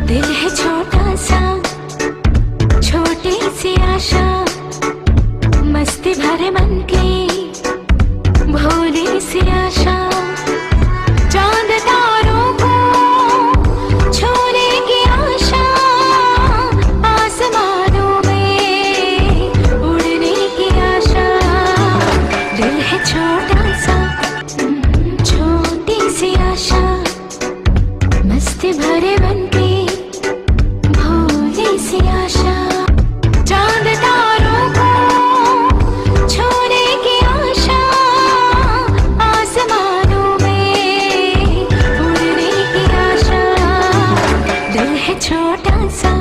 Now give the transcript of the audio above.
दिल है छोटा सा, छोटी सी आशा, मस्ती भरे मन की भोली सी आशा। चांद तारों को छूने की आशा, आसमानों में उड़ने की आशा। दिल है छोटा सा, छोटी सी आशा, मस्ती भरे मन की भोली सी आशा। चांद तारों को छूने की आशा, आसमानों में उड़ने की आशा। दिल है छोटा सा,